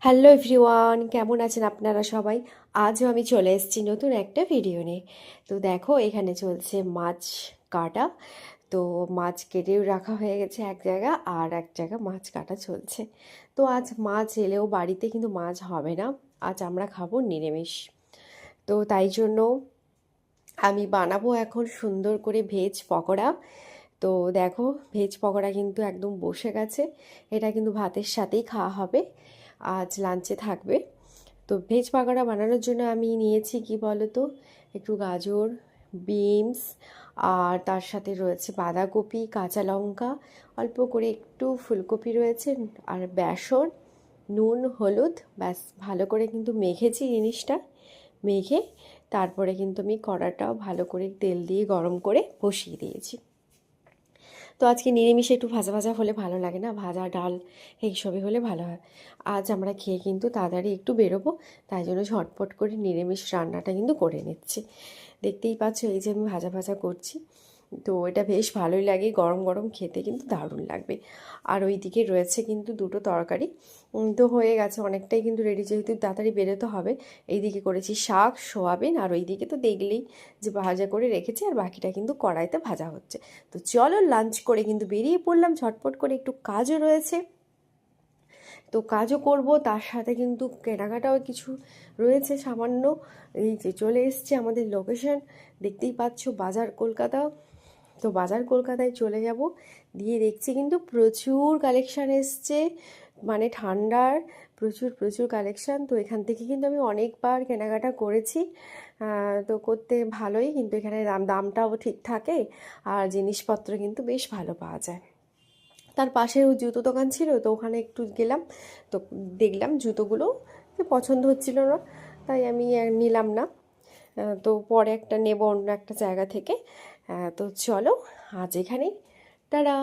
Hello everyone, কেমন আছেন আপনারা সবাই? আজও আমি চলে এসেছি নতুন একটা ভিডিও নিয়ে। তো দেখো, এখানে চলছে মাছ কাটা। তো মাছ কেটেও রাখা হয়ে গেছে এক জায়গা, আর এক জায়গা মাছ কাটা চলছে। তো আজ মাছ এলেও বাড়িতে কিন্তু মাছ হবে না। আজ আমরা খাবো নিরামিষ। তো তাই জন্য আমি বানাবো এখন সুন্দর করে ভেজ পকোড়া। তো দেখো, ভেজ পকোড়া কিন্তু একদম বসে গেছে। এটা কিন্তু ভাতের সাথেই খাওয়া হবে, আজ লাঞ্চে থাকবে। তো ভেজ পকোড়া বানানোর জন্য আমি নিয়েছি কি বলো তো, একটু গাজর, বিনস, আর তার সাথে রয়েছে বাঁধাকপি, কাঁচা লঙ্কা, অল্প করে একটু ফুলকপি রয়েছে, আর বেসন, নুন, হলুদ। ব্যাস, ভালো করে কিন্তু মেখেছি জিনিসটা। মেখে তারপরে কিন্তু আমি কড়াটাও ভালো করে তেল দিয়ে গরম করে বসিয়ে দিয়েছি। তো আজকে নিরামিষে একটু ভাজা ভাজা হলে ভালো লাগে না, ভাজা ডাল এইসবই হলে ভালো হয়। আজ আমরা খেয়ে কিন্তু তাড়াতাড়ি একটু বেরোবো, তাই জন্য ঝটপট করে নিরামিষ রান্নাটা কিন্তু করে নিচ্ছি। দেখতেই পাচ্ছ, এই যে আমি ভাজা ভাজা করছি। তো এটা বেশ ভালোই লাগে, গরম গরম খেতে কিন্তু দারুণ লাগবে। আর ওই দিকে রয়েছে কিন্তু দুটো তরকারি। তো হয়ে গেছে অনেকটাই কিন্তু রেডি, যেহেতু তাড়াতাড়ি বেরোতে হবে। এইদিকে করেছি শাক, সোয়াবিন, আর ওই দিকে তো দেখলেই যে ভাজা করে রেখেছি, আর বাকিটা কিন্তু কড়াইতে ভাজা হচ্ছে। তো চলো, লাঞ্চ করে কিন্তু বেরিয়ে পড়লাম ঝটপট করে, একটু কাজও রয়েছে। তো কাজও করব, তার সাথে কিন্তু কেনাকাটাও কিছু রয়েছে সামান্য। এই যে চলে এসছে আমাদের লোকেশন, দেখতেই পাচ্ছ, বাজার কলকাতা। তো বাজার কলকাতায় চলে যাব, দিয়ে দেখছি কিন্তু প্রচুর কালেকশান এসছে, মানে ঠান্ডার প্রচুর প্রচুর কালেকশান। তো এখান থেকে কিন্তু আমি অনেকবার কেনাকাটা করেছি। তো করতে ভালোই, কিন্তু এখানে দামটাও ঠিক থাকে, আর জিনিসপত্র কিন্তু বেশ ভালো পাওয়া যায়। তার পাশেও জুতো দোকান ছিল, তো ওখানে একটু গেলাম। তো দেখলাম জুতোগুলো যে পছন্দ হচ্ছিল না, তাই আমি আর নিলাম না। তো পরে একটা নেব অন্য একটা জায়গা থেকে। তো চলো, আজ এখানেই, টাটা।